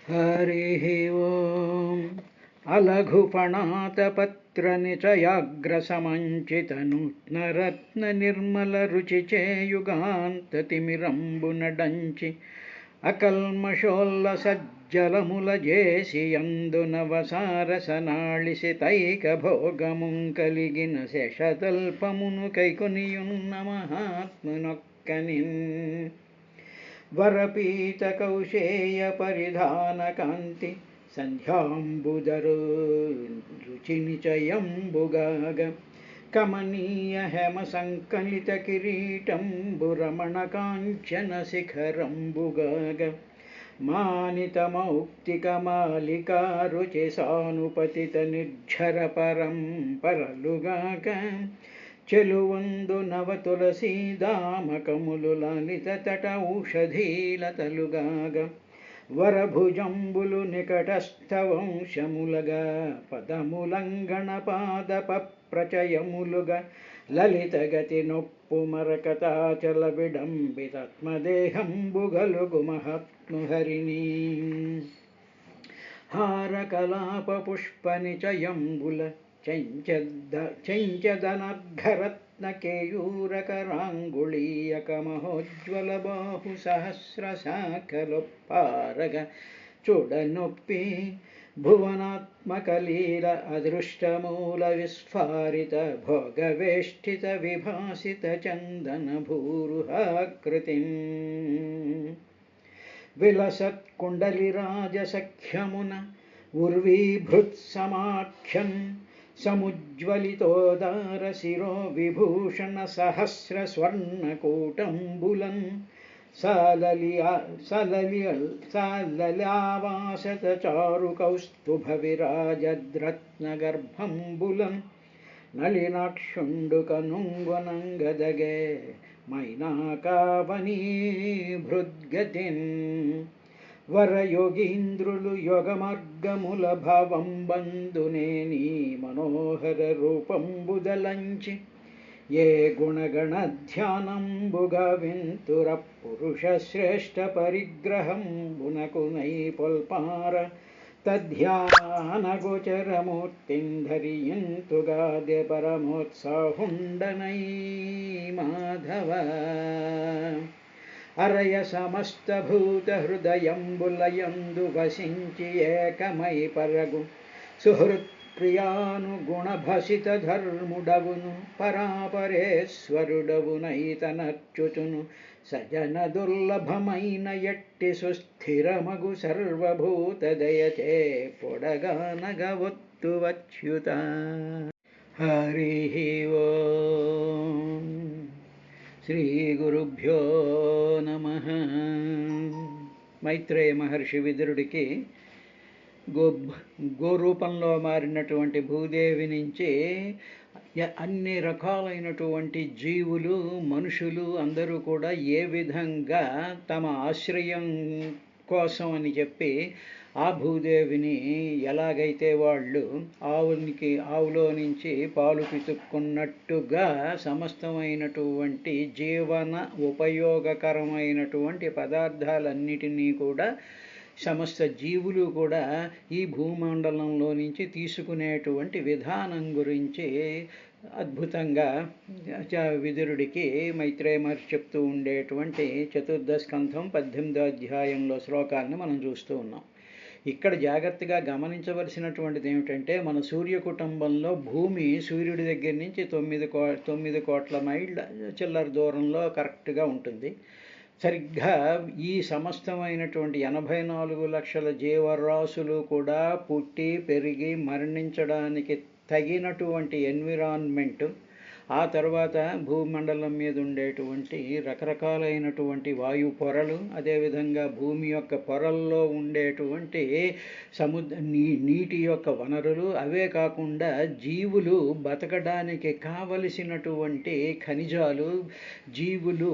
हरिः ओम् अलघुफणातपत्रनिचयाग्रसमञ्चितनूत्नरत्ननिर्मलरुचिचेयुगान्ततिमिरम्बुनडञ्चि अकल्मषोल्लसज्जलमुलजेसि యందునవసారసనాళిసితైకభోగముంకలిగిన శేషతల్పమును కైకొనియున్న మహాత్మునొక్కనిన్ వరపీతకౌశేయ పరిధానకాంతి సంధ్యాంబుదరు రుచినిచయంబుగాగ కమనీయ హేమ సంకలిత కిరీటంబురమణ కాంచన శిఖరంబుగాగ మానితమౌక్తిక మాలికా రుచి సానుపతిత నిర్ఝర పరంపరలుగాక చెలువందు నవ తులసీదామకములు లలిత తట ఔషధీలతలుగాగ వరభుజంబులు నికటస్థవంశములగా పదములంగణ పాదప ప్రచయములుగా లలితగతి నొప్పు మరకతాచల విడంబితాత్మదేహంబుగలుగు మహాత్ముహరిణీ హారకలాప పుష్ప నిచయంబుల చెంచదనర్ఘరత్నకేయూరకరాంగుళీయక మహోజ్వల బాహు సహస్రశాఖలొప్పారగ చూడనొప్పి భువనాత్మకలీల అదృష్టమూల విస్ఫారిత భోగవేష్టిత విభాసిత చందన భూరుహాకృతిం విలసత్కుండలిరాజసఖ్యమున ఉర్వీభృత్సమాఖ్యన్ సముజ్వలితోదార శిరో విభూషణ సహస్ర స్వర్ణకూటంబులన్ సాలలియావాసత చారు కౌస్తుభ విరాజద్రత్నగర్భంబులన్ నళినాక్షుండుక నుంగునంగదగే మైనాకావనీ భృద్గతిన్ వరయోగీంద్రులు యోగమార్గముల భావం బంధునేని మనోహర రూపంబుదలంచి ఏ గుణగణ ధ్యానంబుగా వింతుర పురుష శ్రేష్ఠ పరిగ్రహంబునకు నైపొల్పార తద్ధ్యానగోచరమూర్తిం ధరియంతుగాదే పరమోత్సాహుండనై మాధవ అరయ సమస్తభూత హృదయంబులయందు వసించి ఏకమై పరగు సుహృత్ప్రియానుగుణభసిత ధర్ముడవును పరాపరేశ్వరుడవునైతనర్చుచును సజన దుర్లభమైన ఎట్టి సుస్థిరమగు సర్వభూత దయచే పొడగానగవొత్తు వచ్చుత. హరి ఓం శ్రీ గురుభ్యో నమః. మైత్రేయ మహర్షి విదురుడికి గోరూపంలో మారినటువంటి భూదేవి నుంచి అన్ని రకాలైనటువంటి జీవులు మనుషులు అందరూ కూడా ఏ విధంగా తమ ఆశ్రయం కోసం అని చెప్పి ఆ భూదేవిని ఎలాగైతే వాళ్ళు ఆవులో నుంచి పాలు పితుక్కున్నట్టుగా సమస్తమైనటువంటి జీవన ఉపయోగకరమైనటువంటి పదార్థాలన్నిటినీ కూడా సమస్త జీవులు కూడా ఈ భూమండలంలో నుంచి తీసుకునేటువంటి విధానం గురించి అద్భుతంగా విదురుడికి మైత్రేయ మహర్షి చెప్తూ ఉండేటువంటి చతుర్థ స్కంధం 18వ అధ్యాయంలో శ్లోకాలను మనం చూస్తూ ఉన్నాం. ఇక్కడ జాగ్రత్తగా గమనించవలసినటువంటిది ఏమిటంటే, మన సూర్య కుటుంబంలో భూమి సూర్యుడి దగ్గర నుంచి 9 కోట్ల మైళ్ళ చిల్లర దూరంలో కరెక్ట్గా ఉంటుంది. సరిగ్గా ఈ సమస్తమైనటువంటి 84 లక్షల జీవరాశులు కూడా పుట్టి పెరిగి మరణించడానికి తగినటువంటి ఎన్విరాన్మెంట్, ఆ తర్వాత భూమండలం మీద ఉండేటువంటి రకరకాలైనటువంటి వాయు పొరలు, అదేవిధంగా భూమి యొక్క పొరల్లో ఉండేటువంటి నీటి యొక్క వనరులు, అవే కాకుండా జీవులు బతకడానికి కావలసినటువంటి ఖనిజాలు, జీవులు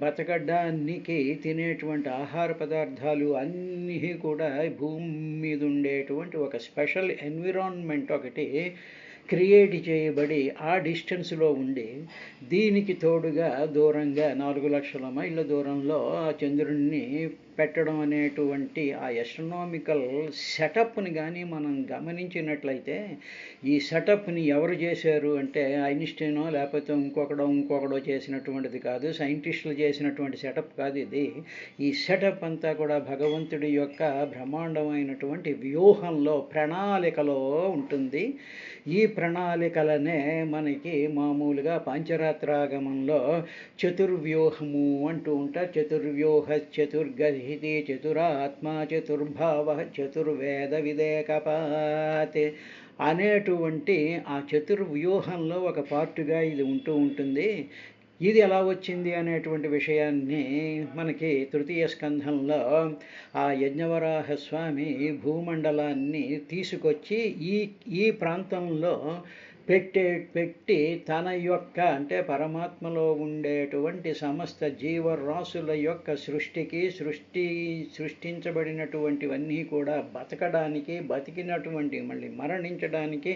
బతకడానికి తినేటువంటి ఆహార పదార్థాలు అన్నీ కూడా భూమి మీద ఉండేటువంటి ఒక స్పెషల్ ఎన్విరాన్మెంట్ ఒకటి క్రియేట్ చేయబడి ఆ డిస్టెన్స్లో ఉండి, దీనికి తోడుగా దూరంగా 4 లక్షల మైళ్ళ దూరంలో ఆ చంద్రుడిని పెట్టడం అనేటువంటి ఆ ఎస్ట్రనామికల్ సెటప్ని కానీ మనం గమనించినట్లయితే, ఈ సెటప్ని ఎవరు చేశారు అంటే ఐన్స్టీనో లేకపోతే ఇంకొకడో చేసినటువంటిది కాదు, సైంటిస్టులు చేసినటువంటి సెటప్ కాదు ఇది. ఈ సెటప్ అంతా కూడా భగవంతుడి యొక్క బ్రహ్మాండమైనటువంటి వ్యూహంలో, ప్రణాళికలో ఉంటుంది. ఈ ప్రణాళికలనే మనకి మామూలుగా పాంచరాత్రాగమంలో చతుర్వ్యూహము అంటూ ఉంటారు. చతుర్వ్యూహ చతుర్గతి చతురాత్మ చతుర్భావ చతుర్వేద విదేకపాత్ అనేటువంటి ఆ చతుర్వ్యూహంలో ఒక పార్టుగా ఇది ఉంటూ ఉంటుంది. ఇది ఎలా వచ్చింది అనేటువంటి విషయాన్ని మనకి తృతీయ స్కంధంలో ఆ యజ్ఞవరాహ స్వామి భూమండలాన్ని తీసుకొచ్చి ఈ ప్రాంతంలో పెట్టి తన యొక్క అంటే పరమాత్మలో ఉండేటువంటి సమస్త జీవరాశుల యొక్క సృష్టించబడినటువంటివన్నీ కూడా బతకడానికి, బతికినటువంటి మళ్ళీ మరణించడానికి,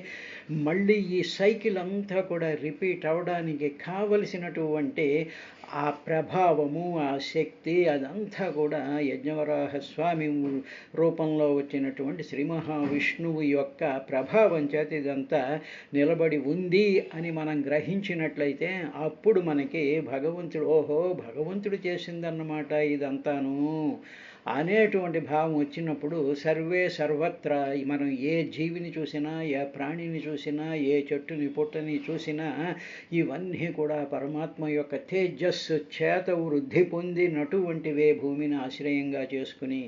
మళ్ళీ ఈ సైకిల్ అంతా కూడా రిపీట్ అవడానికి కావలసినటువంటి ఆ ప్రభావము, ఆ శక్తి అదంతా కూడా యజ్ఞవరాహ స్వామి రూపంలో వచ్చినటువంటి శ్రీ మహావిష్ణువు యొక్క ప్రభావం చేత ఇదంతా నిలబడి ఉంది అని మనం గ్రహించినట్లయితే అప్పుడు మనకి భగవంతుడు చేసిందన్నమాట ఇదంతాను అనేటువంటి భావం వచ్చినప్పుడు సర్వత్రా మనం ఏ జీవిని చూసినా, ఏ ప్రాణిని చూసినా, ఏ చెట్టుని పుట్టని చూసినా ఇవన్నీ కూడా పరమాత్మ యొక్క తేజస్సు చేత వృద్ధి పొందినటువంటివే భూమిని ఆశ్రయంగా చేసుకుని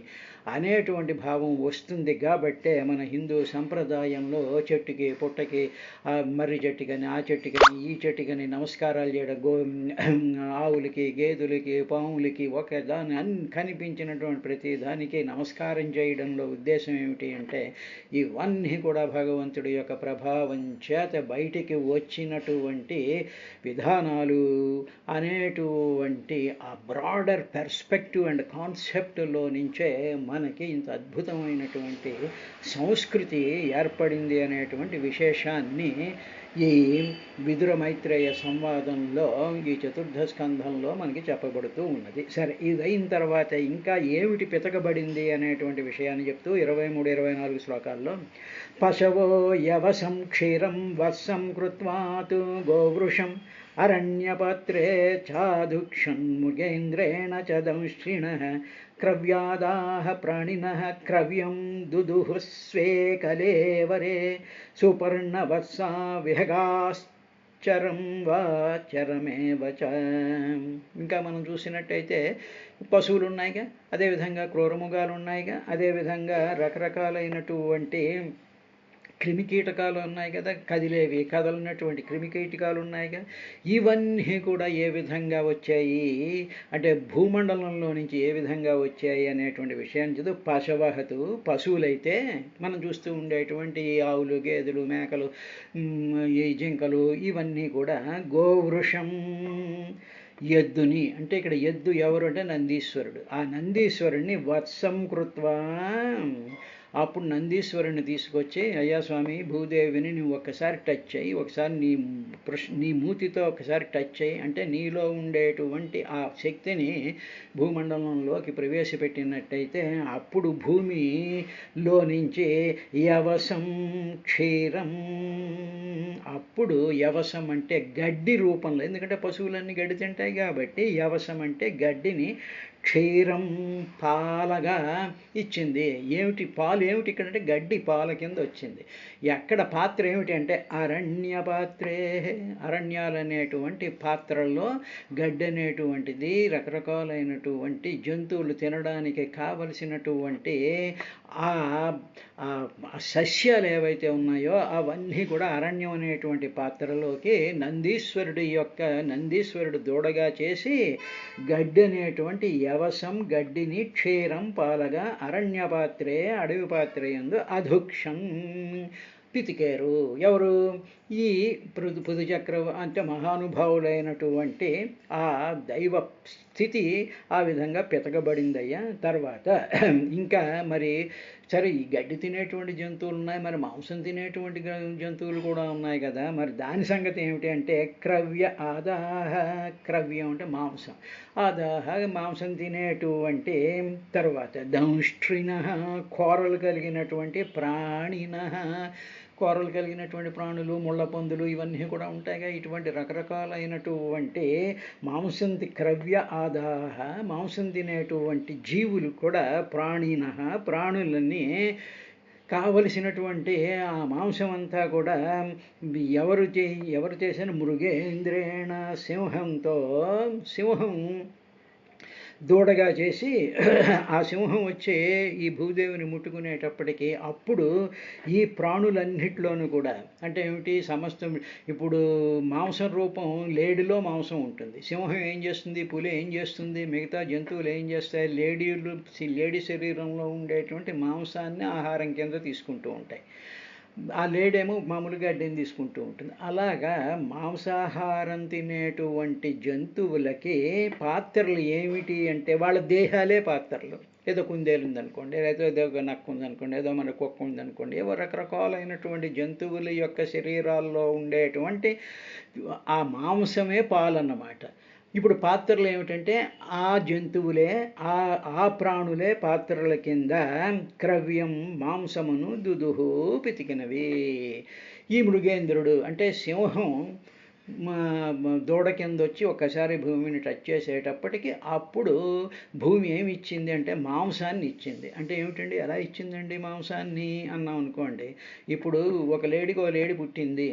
అనేటువంటి భావం వస్తుంది. కాబట్టే మన హిందూ సంప్రదాయంలో చెట్టుకి, పుట్టకి, మర్రి చెట్టుకని, ఆ చెట్టుకని, ఈ చెట్టుకని నమస్కారాలు చేయడం, ఆవులకి, గేదెలకి, పాములకి దాని కనిపించినటువంటి ప్రతి దానికి నమస్కారం చేయడంలో ఉద్దేశం ఏమిటి అంటే ఇవన్నీ కూడా భగవంతుడి యొక్క ప్రభావం చేత బయటికి వచ్చినటువంటి విధానాలు అనేటువంటి ఆ బ్రాడర్ పెర్స్పెక్టివ్ అండ్ కాన్సెప్ట్లో నుంచే మనకి ఇంత అద్భుతమైనటువంటి సంస్కృతి ఏర్పడింది అనేటువంటి విశేషాన్ని ఈ విదుర మైత్రేయ సంవాదంలో ఈ చతుర్థ స్కంధంలో మనకి చెప్పబడుతూ ఉన్నది. సరే, ఇది అయిన తర్వాత ఇంకా ఏమిటి పితకబడింది అనేటువంటి విషయాన్ని చెప్తూ 23-24 శ్లోకాల్లో పశవో యవసం క్షీరం వత్సం కృత్వాతు గోవృషం అరణ్యపత్రే చాదుక్షన్ముగేంద్రేణ చ దంష్ట్రిణః క్రవ్యాదాః ప్రాణినః క్రవ్యం దుదుః స్వే కలేవరే సుపర్ణవత్సా విహగాశ్చరం వా చరమేవ చ. ఇంకా మనం చూసినట్టయితే పశువులు ఉన్నాయిగా, అదేవిధంగా క్రూరముగాలు ఉన్నాయిగా, అదేవిధంగా రకరకాలైనటువంటి క్రిమికీటకాలు ఉన్నాయి కదా, కదిలేవి కదలనటువంటి క్రిమికీటకాలు ఉన్నాయిగా. ఇవన్నీ కూడా ఏ విధంగా వచ్చాయి అంటే భూమండలంలో నుంచి ఏ విధంగా వచ్చాయి అనేటువంటి విషయాన్ని చదువు. పశవహతు పశువులైతే మనం చూస్తూ ఉండేటువంటి ఆవులు, గేదెలు, మేకలు, ఈ జింకలు ఇవన్నీ కూడా గోవృషం ఎద్దుని, అంటే ఇక్కడ ఎద్దు ఎవరు అంటే నందీశ్వరుడు. ఆ నందీశ్వరుడిని వత్సం కృత్వా, అప్పుడు నందీశ్వరుని తీసుకొచ్చి అయ్యా స్వామి భూదేవిని నువ్వు ఒక్కసారి టచ్ చేయి, ఒకసారి నీ మూతితో ఒకసారి టచ్ చేయి అంటే నీలో ఉండేటువంటి ఆ శక్తిని భూమండలంలోకి ప్రవేశపెట్టినట్టయితే అప్పుడు భూమిలో నుంచి యవసం క్షీరం, అప్పుడు యవసం అంటే గడ్డి రూపంలో, ఎందుకంటే పశువులన్నీ గడ్డి తింటాయి కాబట్టి యవసం అంటే గడ్డిని, క్షీరం పాలగా ఇచ్చింది. ఏమిటి పాలు ఏమిటి ఇక్కడ అంటే గడ్డి పాల కింద వచ్చింది. ఎక్కడ పాత్ర ఏమిటి అంటే అరణ్య పాత్రే, అరణ్యాలు అనేటువంటి పాత్రల్లో గడ్డి అనేటువంటిది రకరకాలైనటువంటి జంతువులు తినడానికి కావలసినటువంటి ఆ సస్యాలు ఏవైతే ఉన్నాయో అవన్నీ కూడా అరణ్యం అనేటువంటి పాత్రలోకి నందీశ్వరుడు దూడగా చేసి గడ్డి అనేటువంటి యవసం గడ్డిని క్షీరం పాలగా అరణ్య పాత్రే అడవి పాత్ర యందు అధుక్షం పితికేరు. ఎవరు? ఈ పృథుచక్ర అంటే మహానుభావులైనటువంటి ఆ దైవ స్థితి ఆ విధంగా పితకబడిందయ్యా. తర్వాత ఇంకా మరి సరే ఈ గడ్డి తినేటువంటి జంతువులు ఉన్నాయి, మరి మాంసం తినేటువంటి జంతువులు కూడా ఉన్నాయి కదా, మరి దాని సంగతి ఏమిటి అంటే క్రవ్య ఆదాహ. క్రవ్యం అంటే మాంసం, ఆదాహ మాంసం తినేటువంటి, తర్వాత దంష్ట్రిణ కోరలు కలిగినటువంటి ప్రాణిన, కోరలు కలిగినటువంటి ప్రాణులు, ముళ్ళ పందులు ఇవన్నీ కూడా ఉంటాయిగా. ఇటువంటి రకరకాలైనటువంటి మాంసం క్రవ్య ఆదాహ మాంసం తినేటువంటి జీవులు కూడా ప్రాణిన ప్రాణులన్నీ కావలసినటువంటి ఆ మాంసం అంతా కూడా ఎవరు చేసిన మృగేంద్రేణ సింహంతో, సింహం దూడగా చేసి ఆ సింహం వచ్చే ఈ భూదేవిని ముట్టుకునేటప్పటికీ అప్పుడు ఈ ప్రాణులన్నిటిలోనూ కూడా అంటే ఏమిటి సమస్తం, ఇప్పుడు మాంసం రూపం లేడిలో మాంసం ఉంటుంది, సింహం ఏం చేస్తుంది, పులి ఏం చేస్తుంది, మిగతా జంతువులు ఏం చేస్తాయి, లేడీ శరీరంలో ఉండేటువంటి మాంసాన్ని ఆహారం కింద తీసుకుంటూ ఉంటాయి, ఆ లేడేమో మామూలుగా గడ్డిని తీసుకుంటూ ఉంటుంది. అలాగా మాంసాహారం తినేటువంటి జంతువులకి పాత్రలు ఏమిటి అంటే వాళ్ళ దేహాలే పాత్రలు. ఏదో కుందేలు ఉందనుకోండి, లేకపోతే ఏదో నక్కు ఉందనుకోండి, ఏదో మన కుక్క ఉందనుకోండి, ఏవో రకరకాలైనటువంటి జంతువుల యొక్క శరీరాల్లో ఉండేటువంటి ఆ మాంసమే పాలన్నమాట. ఇప్పుడు పాత్రలు ఏమిటంటే ఆ జంతువులే, ఆ ప్రాణులే పాత్రల కింద క్రవ్యం మాంసమును దుదుహు పితికినవి. ఈ మృగేంద్రుడు అంటే సింహం దూడ కింద వచ్చి ఒక్కసారి భూమిని టచ్ చేసేటప్పటికి అప్పుడు భూమి ఏమి ఇచ్చింది అంటే మాంసాన్ని ఇచ్చింది. అంటే ఏమిటండి ఎలా ఇచ్చిందండి మాంసాన్ని అన్నాం అనుకోండి, ఇప్పుడు ఒక లేడీ పుట్టేది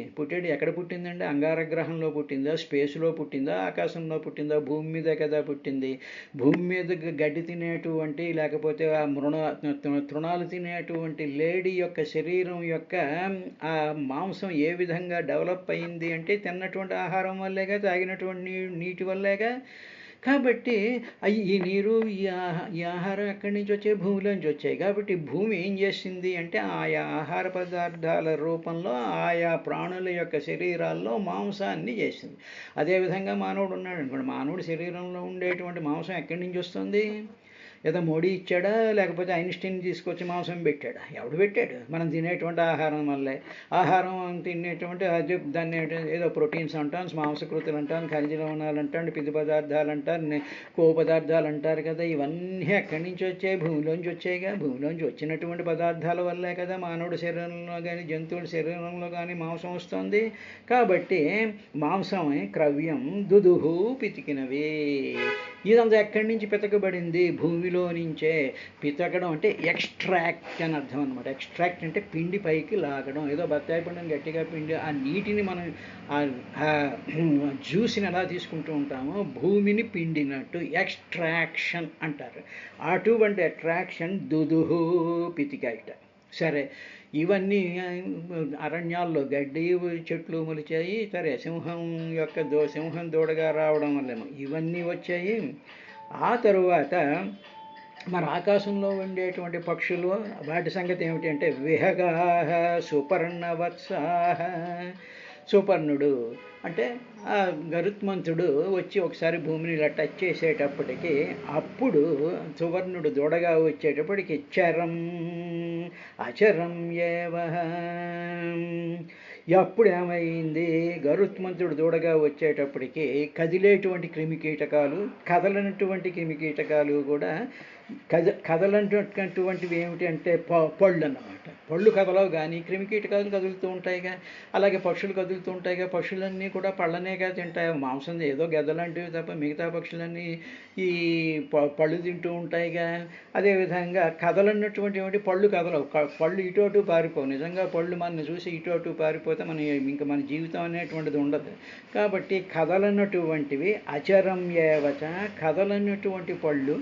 ఎక్కడ పుట్టిందండి, అంగారగ్రహంలో పుట్టిందా, స్పేస్లో పుట్టిందా, ఆకాశంలో పుట్టిందా, భూమి మీద కదా పుట్టింది. భూమి మీద గడ్డి తినేటువంటి లేకపోతే ఆ తృణాలు తినేటువంటి లేడీ యొక్క శరీరం యొక్క ఆ మాంసం ఏ విధంగా డెవలప్ అయింది అంటే తిన్నటువంటి ఆహారం వల్లేగా, తాగినటువంటి నీటి వల్లేగా. కాబట్టి ఈ నీరు ఈ ఆహారం ఎక్కడి నుంచి వచ్చాయి, భూమిలోంచి వచ్చాయి. కాబట్టి భూమి ఏం చేసింది అంటే ఆయా ఆహార పదార్థాల రూపంలో ఆయా ప్రాణుల యొక్క శరీరాల్లో మాంసాన్ని చేసింది. అదేవిధంగా మానవుడు ఉన్నాడు అనుకోండి, మానవుడి శరీరంలో ఉండేటువంటి మాంసం ఎక్కడి నుంచి వస్తుంది, ఏదో మోడీ ఇచ్చాడా లేకపోతే ఐన్స్టీన్ తీసుకొచ్చి మాంసం పెట్టాడా, ఎవడు పెట్టాడు, మనం తినేటువంటి ఆహారం వల్లే. ఆహారం తినేటువంటి అది దాన్ని ఏదో ప్రోటీన్స్ అంటాం, మాంసకృతులు అంటాం, ఖనిజ లవణాలు అంటాం, పిండి పదార్థాలు అంటారు, కొవ్వు పదార్థాలు అంటారు కదా. ఇవన్నీ ఎక్కడి నుంచి వచ్చాయి, భూమిలోంచి వచ్చాయిగా. భూమిలోంచి వచ్చినటువంటి పదార్థాల వల్లే కదా మానవుడి శరీరంలో కానీ జంతువుల శరీరంలో కానీ మాంసం వస్తుంది. కాబట్టి మాంసమే క్రవ్యం దుదుహు పితికినవి. ఇదంతా ఎక్కడి నుంచి పితకబడింది, భూమిలో నుంచే. పితకడం అంటే ఎక్స్ట్రాక్ట్ అని అర్థం అనమాట. ఎక్స్ట్రాక్ట్ అంటే పిండి పైకి లాగడం. ఏదో బత్తాయి పండుని గట్టిగా పిండి ఆ నీటిని మనం జ్యూస్ని ఎలా తీసుకుంటూ ఉంటామో భూమిని పిండినట్టు ఎక్స్ట్రాక్షన్ అంటారు. అటువంటి అట్రాక్షన్ దుదుహు పితికాయిట. సరే, ఇవన్నీ అరణ్యాల్లో గడ్డి చెట్లు మొలిచాయి. సరే, సింహం దూడగా రావడం వల్లేమో ఇవన్నీ వచ్చాయి. ఆ తరువాత మన ఆకాశంలో ఉండేటువంటి పక్షులు వాటి సంగతి ఏమిటి అంటే విహగాహ సుపర్ణవత్సాహ. సుపర్ణుడు అంటే ఆ గరుత్మంతుడు వచ్చి ఒకసారి భూమిని ఇలా టచ్ చేసేటప్పటికి అప్పుడు సువర్ణుడు దూడగా వచ్చేటప్పటికి చరం అచరం ఏవ. అప్పుడు ఏమైంది, గరుత్మంతుడు దూడగా వచ్చేటప్పటికి కదిలేటువంటి క్రిమికీటకాలు, కదలనటువంటి క్రిమికీటకాలు కూడా కదలనటువంటివి ఏమిటి అంటే పళ్ళు అన్నమాట. పళ్ళు కదలవు కానీ క్రిమికీటకాలు కదులుతూ ఉంటాయిగా. అలాగే పక్షులు కదులుతూ ఉంటాయిగా. పక్షులన్నీ కూడా పళ్ళనేగా తింటాయి, మాంసం ఏదో గెద్దలాంటివి తప్ప మిగతా పక్షులన్నీ ఈ పళ్ళు తింటూ ఉంటాయిగా. అదేవిధంగా కదలన్నటువంటి పళ్ళు కదలవు, పళ్ళు ఇటు అటు పారిపోవు. నిజంగా పళ్ళు మనని చూసి ఇటు అటు పారిపోతే ఇంకా మన జీవితం అనేటువంటిది ఉండదు. కాబట్టి కదలనటువంటివి అచరం ఏవచ, కదలనటువంటి పళ్ళు,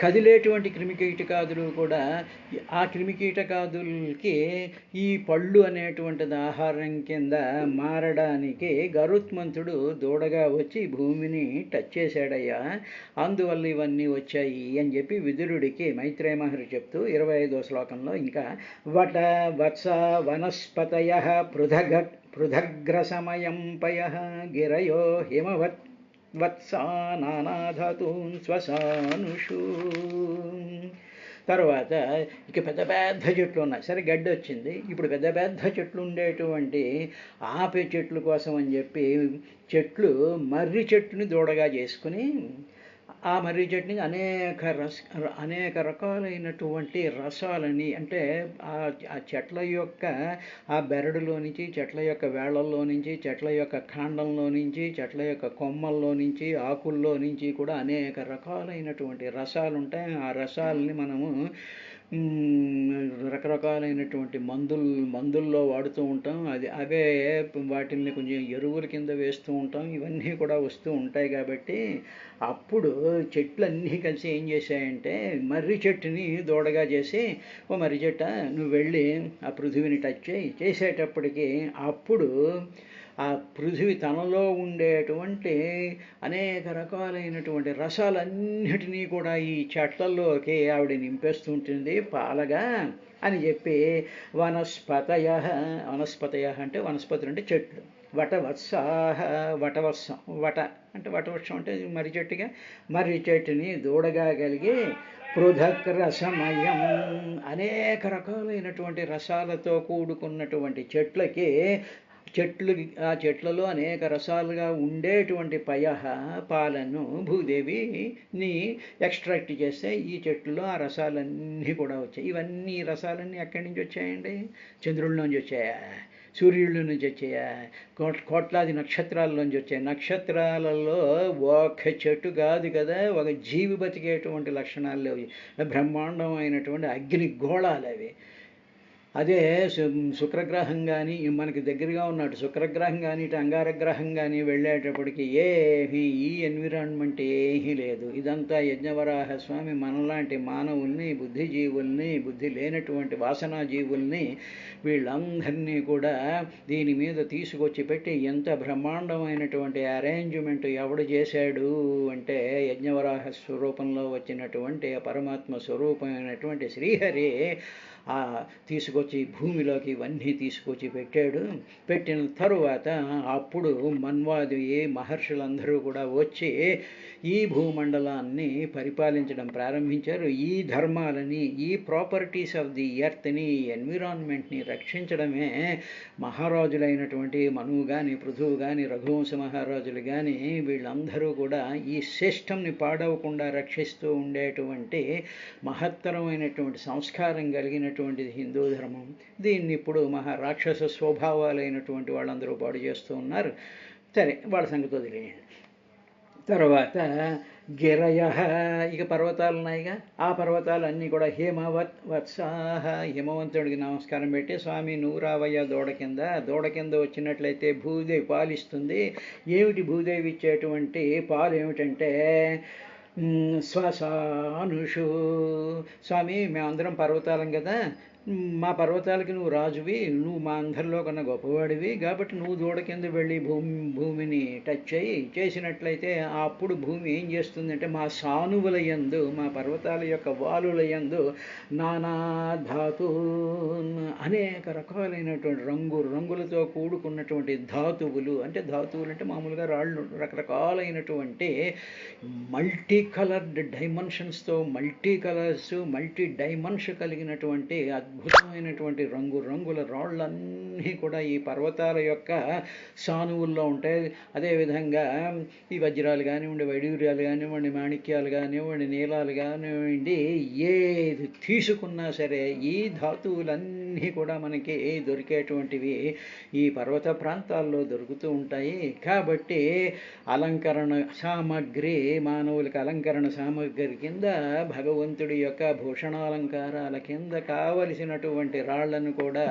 కదిలేటువంటి క్రిమికీటకాదులు కూడా. ఆ క్రిమికీటకాదులకి ఈ పళ్ళు అనేటువంటిది ఆహారం కింద మారడానికి గరుత్మంతుడు దూడగా వచ్చి భూమిని టచ్ చేశాడయ్యా, అందువల్ల ఇవన్నీ వచ్చాయి అని చెప్పి విదురుడికి మైత్రేయ మహర్షి చెప్తూ 25వ శ్లోకంలో ఇంకా వట వత్స వనస్పతయ పృథగ్రసమయం పయ గిరయో హిమవత్ వత్సా నానాధాతూన్ శ్వసానుషు. తర్వాత ఇక పెద్ద పెద్ద చెట్లు ఉన్నాయి. సరే గడ్డి వచ్చింది, ఇప్పుడు పెద్ద పెద్ద చెట్లు ఉండేటువంటి ఆపే చెట్లు కోసం అని చెప్పి చెట్లు మర్రి చెట్టుని దూడగా చేసుకుని ఆ మర్రి చెట్టుని అనేక రకాలైనటువంటి రసాలని, అంటే ఆ చెట్ల యొక్క ఆ బెరడులో నుంచి, చెట్ల యొక్క వేళ్లల్లో నుంచి, చెట్ల యొక్క కాండంలో నుంచి, చెట్ల యొక్క కొమ్మల్లో నుంచి, ఆకుల్లో నుంచి కూడా అనేక రకాలైనటువంటి రసాలు ఉంటాయి. ఆ రసాలని మనము రకరకాలైనటువంటి మందుల్లో వాడుతూ ఉంటాం. అవే వాటిని కొంచెం ఎరువుల కింద వేస్తూ ఉంటాం. ఇవన్నీ కూడా వస్తూ ఉంటాయి. కాబట్టి అప్పుడు చెట్లన్నీ కలిసి ఏం చేశాయంటే మర్రి చెట్టుని దూడగా చేసి, ఓ మర్రి చెట్ట నువ్వు వెళ్ళి ఆ పృథివిని టచ్ చేసేటప్పటికి అప్పుడు ఆ పృథివి తనలో ఉండేటువంటి అనేక రకాలైనటువంటి రసాలన్నిటినీ కూడా ఈ చెట్లలోకి ఆవిడ నింపేస్తుంటుంది పాలగా అని చెప్పి వనస్పతయ అంటే వనస్పతులు అంటే చెట్లు. వటవత్సాహ వటవర్షం, అంటే వటవర్షం అంటే మర్రి చెట్టుగా, మర్రి చెట్టుని దూడగా కలిగి పృథక్ రసమయం అనేక రకాలైనటువంటి రసాలతో కూడుకున్నటువంటి చెట్లకి ఆ చెట్లలో అనేక రసాలుగా ఉండేటువంటి పాలను భూదేవిని ఎక్స్ట్రాక్ట్ చేస్తే ఈ చెట్లలో ఆ రసాలన్నీ కూడా వచ్చాయి. ఇవన్నీ రసాలన్నీ ఎక్కడి నుంచి వచ్చాయండి? చంద్రుల్లోంచి వచ్చాయా? సూర్యుడి నుంచి వచ్చాయా? కోట్లాది నక్షత్రాల్లోంచి వచ్చాయి. నక్షత్రాలలో ఒక చెట్టు కాదు కదా, ఒక జీవి బతికేటువంటి లక్షణాలు లేవు. బ్రహ్మాండమైనటువంటి అగ్ని గోళాలు అవి. అదే శుక్రగ్రహం కానీ మనకి దగ్గరగా ఉన్నట్టు శుక్రగ్రహం కానీ ఇటు అంగారగ్రహం కానీ వెళ్ళేటప్పటికి ఈ ఎన్విరాన్మెంట్ ఏమీ లేదు. ఇదంతా యజ్ఞవరాహ స్వామి మనలాంటి మానవుల్ని, బుద్ధిజీవుల్ని, బుద్ధి లేనటువంటి వాసనా జీవుల్ని వీళ్ళందరినీ కూడా దీని మీద తీసుకొచ్చి పెట్టి ఎంత బ్రహ్మాండమైనటువంటి అరేంజ్మెంట్ ఎవడు చేశాడు అంటే యజ్ఞవరాహ స్వరూపంలో వచ్చినటువంటి పరమాత్మ స్వరూపమైనటువంటి శ్రీహరి తీసుకొచ్చి భూమిలోకి ఇవన్నీ తీసుకొచ్చి పెట్టాడు. పెట్టిన తరువాత అప్పుడు మన్వాది మహర్షులందరూ కూడా వచ్చి ఈ భూమండలాన్ని పరిపాలించడం ప్రారంభించారు. ఈ ధర్మాలని, ఈ ప్రాపర్టీస్ ఆఫ్ ది ఎర్త్ని, ఎన్విరాన్మెంట్ని రక్షించడమే మహారాజులైనటువంటి మనువు కానీ, పృథువు కానీ, రఘువంశ మహారాజులు కానీ వీళ్ళందరూ కూడా ఈ సిస్టమ్ని పాడవకుండా రక్షిస్తూ ఉండేటువంటి మహత్తరమైనటువంటి సంస్కారం కలిగినటువంటిది హిందూ ధర్మం. దీన్ని ఇప్పుడు రాక్షస స్వభావాలైనటువంటి వాళ్ళందరూ పాడు చేస్తూ ఉన్నారు. సరే, వాళ్ళ సంగతి వదిలేయండి. తర్వాత గిరయ, ఇక పర్వతాలు ఉన్నాయిగా, ఆ పర్వతాలన్నీ కూడా వత్సాహ హిమవంతుడికి నమస్కారం పెట్టి, స్వామి నువ్వు రావయ్యా దూడ కింద వచ్చినట్లయితే భూదేవి పాలిస్తుంది. ఏమిటి భూదేవి ఇచ్చేటువంటి పాలు ఏమిటంటే శ్వసానుషు. స్వామి మేమందరం పర్వతాలం కదా, మా పర్వతాలకి నువ్వు రాజువి, నువ్వు మా అందరిలో కన్నా గొప్పవాడివి, కాబట్టి నువ్వు దూడ కింద వెళ్ళి భూమిని టచ్ చేసినట్లయితే అప్పుడు భూమి ఏం చేస్తుందంటే మా సానువుల యందు, మా పర్వతాల యొక్క వాలుల యందు నానా ధాతు అనేక రకాలైనటువంటి రంగులతో కూడుకున్నటువంటి ధాతువులు అంటే మామూలుగా రాళ్ళు, రకరకాలైనటువంటి మల్టీ కలర్డ్ డైమెన్షన్స్తో, మల్టీ కలర్స్, మల్టీ డైమెన్షన్ కలిగినటువంటి అద్భుతమైనటువంటి రంగుల రాళ్ళన్నీ కూడా ఈ పర్వతాల యొక్క సానువుల్లో ఉంటాయి. అదేవిధంగా ఈ వజ్రాలు కానివ్వండి, వైడూర్యాలు కానివ్వండి, మాణిక్యాలు కానివ్వండి, నీలాలు కానివ్వండి, ఏది తీసుకున్నా సరే ఈ ధాతువులన్నీ కూడా మనకి దొరికేటువంటివి ఈ పర్వత ప్రాంతాల్లో దొరుకుతూ ఉంటాయి. కాబట్టి అలంకరణ సామగ్రి, మానవులకు అలంకరణ సామగ్రి కింద భగవంతుడి యొక్క భూషణాలంకారాల కింద కావలసినటువంటి రాళ్లను కూడా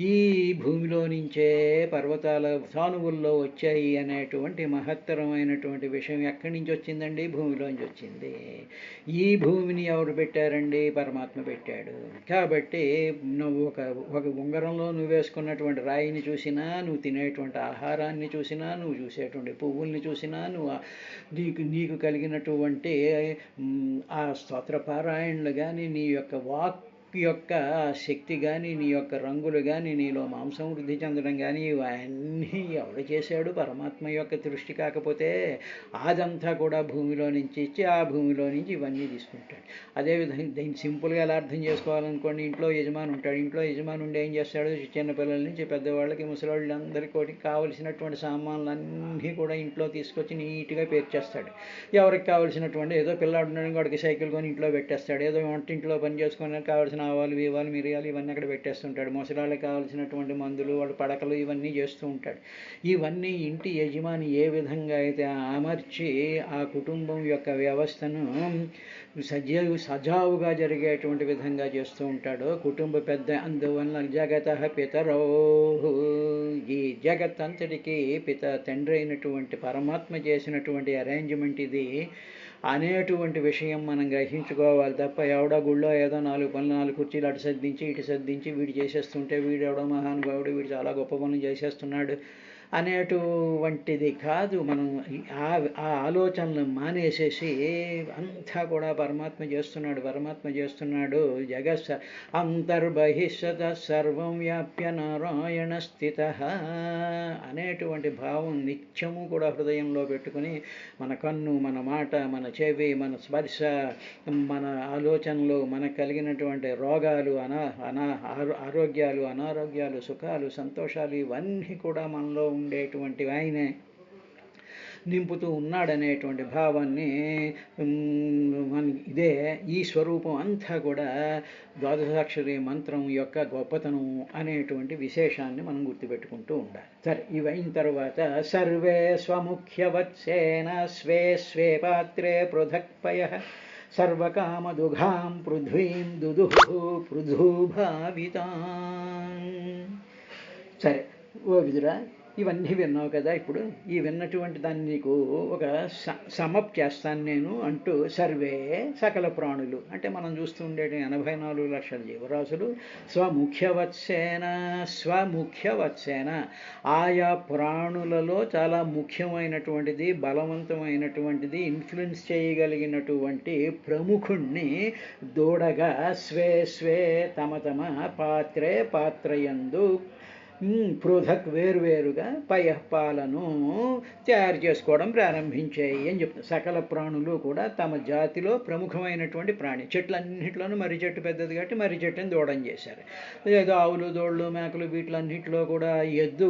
ఈ భూమిలో నుంచే పర్వతాల సానువుల్లో వచ్చాయి అనేటువంటి మహత్తరమైనటువంటి విషయం ఎక్కడి నుంచి వచ్చిందండి? భూమిలోంచి వచ్చింది. ఈ భూమిని ఎవరు పెట్టారండి? పరమాత్మ పెట్టాడు. కాబట్టి నువ్వు ఒక ఉంగరంలో నువ్వు వేసుకున్నటువంటి రాయిని చూసినా, నువ్వు తినేటువంటి ఆహారాన్ని చూసినా, నువ్వు చూసేటువంటి పువ్వుల్ని చూసినా, నువ్వు నీకు కలిగినటువంటి ఆ స్తోత్ర పారాయణలు కానీ, నీ యొక్క యొక్క శక్తి కానీ, నీ యొక్క రంగులు కానీ, నీలో మాంసం వృద్ధి చెందడం కానీ, ఇవన్నీ ఎవడు చేశాడు? పరమాత్మ యొక్క దృష్టి కాకపోతే అదంతా కూడా భూమిలో నుంచి ఇచ్చి ఆ భూమిలో నుంచి ఇవన్నీ తీసుకుంటాడు. అదేవిధంగా దీన్ని సింపుల్గా ఎలా అర్థం చేసుకోవాలనుకోండి, ఇంట్లో యజమాని ఉంటాడు. ఇంట్లో యజమాని ఉండి ఏం చేస్తాడు? చిన్నపిల్లల నుంచి పెద్దవాళ్ళకి, ముసలివాళ్ళందరికీ కావలసినటువంటి సామాన్లన్నీ కూడా ఇంట్లో తీసుకొచ్చి నీట్గా పేర్చేస్తాడు. ఎవరికి కావాల్సినటువంటి ఏదో పిల్లాడు ఉన్నాడు, వాడికి సైకిల్ కొని ఇంట్లో పెట్టేస్తాడు. ఏదో వంటింట్లో పని చేసుకోవడానికి కావాల్సిన ఆవాలు, వీవాలు, మిరియాలు ఇవన్నీ అక్కడ పెట్టేస్తుంటాడు. ముసలాళ్ళకి కావాల్సినటువంటి మందులు, వాడు పడకలు ఇవన్నీ చేస్తూ ఉంటాడు. ఇవన్నీ ఇంటి యజమాని ఏ విధంగా అయితే అమర్చి ఆ కుటుంబం యొక్క వ్యవస్థను సజావుగా జరిగేటువంటి విధంగా చేస్తూ ఉంటాడో కుటుంబ పెద్ద. అందువల్ల జగత పితరో, ఈ జగత్ అంతటికి తండ్రి అయినటువంటి పరమాత్మ చేసినటువంటి అరేంజ్మెంట్ ఇది అనేటువంటి విషయం మనం గ్రహించుకోవాలి తప్ప, ఎవడో గుళ్ళో ఏదో 4 కుర్చీలు అటు సర్దించి వీడు చేసేస్తుంటే వీడెవడో మహానుభావుడు, వీడు చాలా గొప్ప పనులు చేసేస్తున్నాడు అనేటువంటిది కాదు. మనం ఆ ఆలోచనలు మానేసేసి అంతా కూడా పరమాత్మ చేస్తున్నాడు. జగత్ అంతర్బహిష్యత సర్వం వ్యాప్య నారాయణ స్థిత అనేటువంటి భావం నిత్యము కూడా హృదయంలో పెట్టుకుని మన కన్ను, మన మాట, మన చెవి, మన స్పర్శ, మన ఆలోచనలు, మనకు కలిగినటువంటి రోగాలు, ఆరోగ్యాలు, అనారోగ్యాలు, సుఖాలు, సంతోషాలు ఇవన్నీ కూడా మనలో ఉండేటువంటి ఆయనే నింపుతూ ఉన్నాడనేటువంటి భావాన్ని ఇదే ఈ స్వరూపం అంతా కూడా ద్వాదశాక్షరి మంత్రం యొక్క గొప్పతనం అనేటువంటి విశేషాన్ని మనం గుర్తుపెట్టుకుంటూ ఉండాలి. సరే, ఇవైన తర్వాత సర్వే స్వముఖ్యవత్సేన స్వే స్వే పాత్రే పృథక్పయ సర్వకామదుఘాం పృథ్వీం దుదుః పృథుభావితాం. సరే ఓ విదురా, ఇవన్నీ విన్నావు కదా. ఇప్పుడు ఈ విన్నటువంటి దాన్ని నీకు ఒక సమప్ చేస్తాను నేను అంటూ, సర్వే సకల ప్రాణులు అంటే మనం చూస్తూ ఉండే 84 లక్షల జీవరాశులు స్వముఖ్యవత్సేన ఆయా ప్రాణులలో చాలా ముఖ్యమైనటువంటిది, బలవంతమైనటువంటిది, ఇన్ఫ్లుయెన్స్ చేయగలిగినటువంటి ప్రముఖుణ్ణి దూడగా స్వే తమ పాత్రయందు పృథక్ వేరువేరుగా పాలను తయారు చేసుకోవడం ప్రారంభించాయి అని చెప్తారు. సకల ప్రాణులు కూడా తమ జాతిలో ప్రముఖమైనటువంటి ప్రాణి. చెట్లన్నింటిలోనూ మర్రి చెట్టు పెద్దది కాబట్టి మర్రి చెట్టుని దూడం చేశారు. ఏదో ఆవులు, దోళ్ళు, మేకలు వీటిలన్నింటిలో కూడా ఎద్దు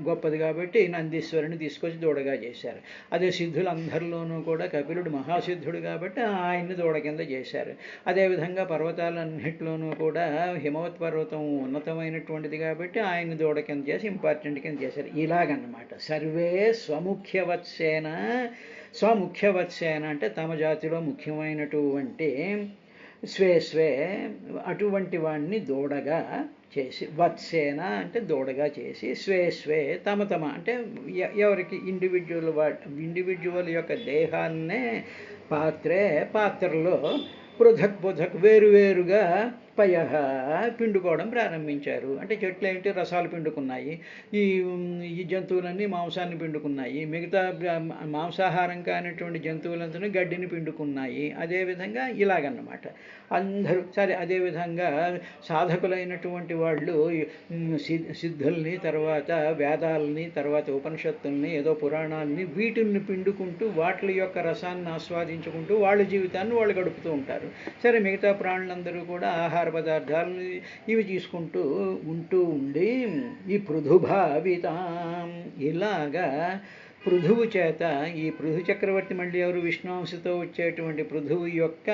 గొప్పది కాబట్టి నందీశ్వరుని తీసుకొచ్చి దూడగా చేశారు. అదే సిద్ధులందరిలోనూ కూడా కపిలుడు మహాసిద్ధుడు కాబట్టి ఆయన్ని దూడ కింద చేశారు. అదేవిధంగా పర్వతాలన్నింటిలోనూ కూడా హిమవత్ పర్వతం ఉన్నతమైనటువంటిది కాబట్టి ఆయన్ని దూడ కింద చేసి ఇంపార్టెంట్ కింద చేశారు. ఇలాగన్నమాట. సర్వే స్వముఖ్యవత్సేన అంటే తమ జాతిలో ముఖ్యమైనటువంటి స్వే అటువంటి వాడిని దూడగా చేసి, వత్సేన అంటే దూడగా చేసి, స్వే తమ అంటే ఎవరికి ఇండివిజువల్ యొక్క దేహాన్నే పాత్రలో పృథక్ వేరువేరుగా పిండుకోవడం ప్రారంభించారు. అంటే చెట్లు ఏంటి? రసాలు పిండుకున్నాయి. ఈ జంతువులన్నీ మాంసాన్ని పిండుకున్నాయి. మిగతా మాంసాహారం కానిటువంటి జంతువులంతా గడ్డిని పిండుకున్నాయి. అదేవిధంగా ఇలాగన్నమాట అందరూ. సరే, అదేవిధంగా సాధకులైనటువంటి వాళ్ళు సిద్ధుల్ని, తర్వాత వేదాలని, తర్వాత ఉపనిషత్తుల్ని, ఏదో పురాణాలని, వీటిని పిండుకుంటూ వాటి యొక్క రసాన్ని ఆస్వాదించుకుంటూ వాళ్ళ జీవితాన్ని వాళ్ళు గడుపుతూ ఉంటారు. సరే, మిగతా ప్రాణులందరూ కూడా ఆహార పదార్థాలు ఇవి తీసుకుంటూ ఉండి ఈ పృథుభావితాం ఇలాగా పృథువు చేత, ఈ పృథు చక్రవర్తి మళ్ళీ ఎవరు? విష్ణువంశతో వచ్చేటువంటి పృథువు యొక్క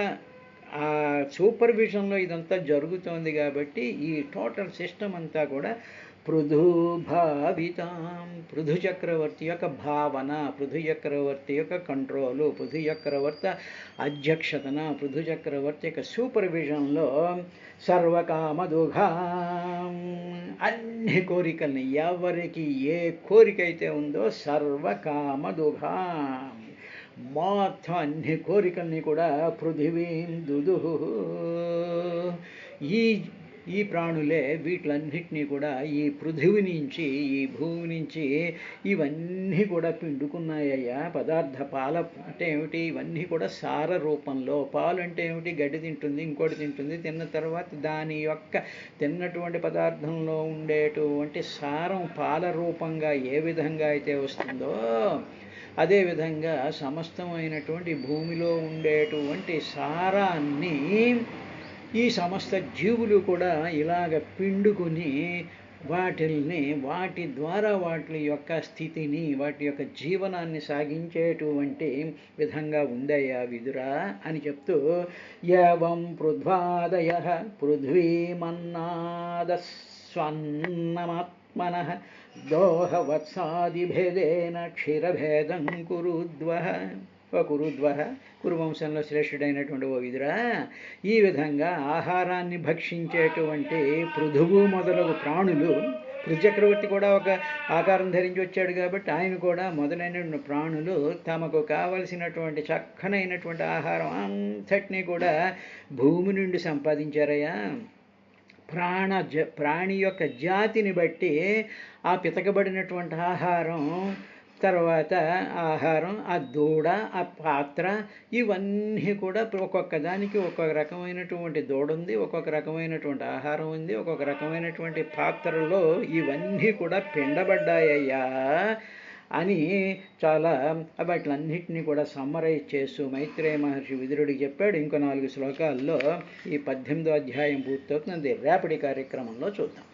ఆ సూపర్విజన్లో ఇదంతా జరుగుతోంది కాబట్టి ఈ టోటల్ సిస్టమ్ అంతా కూడా పృథుభావితాం, పృథు చక్రవర్తి యొక్క భావన, పృథు చక్రవర్తి యొక్క కంట్రోలు, పృథు చక్రవర్తి అధ్యక్షతన, పృథు చక్రవర్తి యొక్క సూపర్విజన్లో సర్వకామదుఘాం అన్ని కోరికల్ని, ఎవరికి ఏ కోరిక అయితే ఉందో సర్వకామదుఘాం మొత్తం అన్ని కోరికల్ని కూడా పృథివీం దుదుః, ఈ ఈ ప్రాణులే వీటిలన్నిటినీ కూడా ఈ పృథివి నుంచి, ఈ భూమి నుంచి ఇవన్నీ కూడా పిండుకున్నాయ్యా. పదార్థ పాల అంటే ఏమిటి, ఇవన్నీ కూడా సార రూపంలో. పాలు అంటే ఏమిటి, గడ్డి తింటుంది, ఇంకోటి తింటుంది, తిన్న తర్వాత దాని యొక్క తిన్నటువంటి పదార్థంలో ఉండేటువంటి సారం పాల రూపంగా ఏ విధంగా అయితే వస్తుందో, అదేవిధంగా సమస్తమైనటువంటి భూమిలో ఉండేటువంటి సారాన్ని ఈ సమస్త జీవులు కూడా ఇలాగ పిండుకొని వాటి ద్వారా వాటి యొక్క స్థితిని, వాటి యొక్క జీవనాన్ని సాగించేటువంటి విధంగా ఉందయ్యా విదురా అని చెప్తూ, యావం పృథ్వాదయ పృథ్వీమన్నాద స్వన్నమాత్మనః దోహవత్సాదిభేదేన క్షీరభేదం కురుద్వః. కురువంశంలో శ్రేష్ఠుడైనటువంటి ఓ విదురా, ఈ విధంగా ఆహారాన్ని భక్షించేటువంటి పృథువు మొదలగు ప్రాణులు, పృథ్వచక్రవర్తి కూడా ఒక ఆకారం ధరించి వచ్చాడు కాబట్టి ఆయన కూడా మొదలైన ప్రాణులు తమకు కావలసినటువంటి చక్కనైనటువంటి ఆహారం అంతటినీ కూడా భూమి నుండి సంపాదించారయ్యా. ప్రాణి యొక్క జాతిని బట్టి ఆ పితకబడినటువంటి ఆహారం, తర్వాత ఆ దూడ, ఆ పాత్ర, ఇవన్నీ కూడా ఒక్కొక్క దానికి ఒక్కొక్క రకమైనటువంటి దూడ ఉంది, ఒక్కొక్క రకమైనటువంటి ఆహారం ఉంది, ఒక్కొక్క రకమైనటువంటి పాత్రలో ఇవన్నీ కూడా పిండబడ్డాయ్యా అని చాలా వాటిలన్నింటినీ కూడా సమ్మరైజ్ చేస్తూ మైత్రేయ మహర్షి విదురుడికి చెప్పాడు. ఇంకో 4 శ్లోకాల్లో ఈ 18వ అధ్యాయం పూర్తవుతుంది. రేపటి కార్యక్రమంలో చూద్దాం.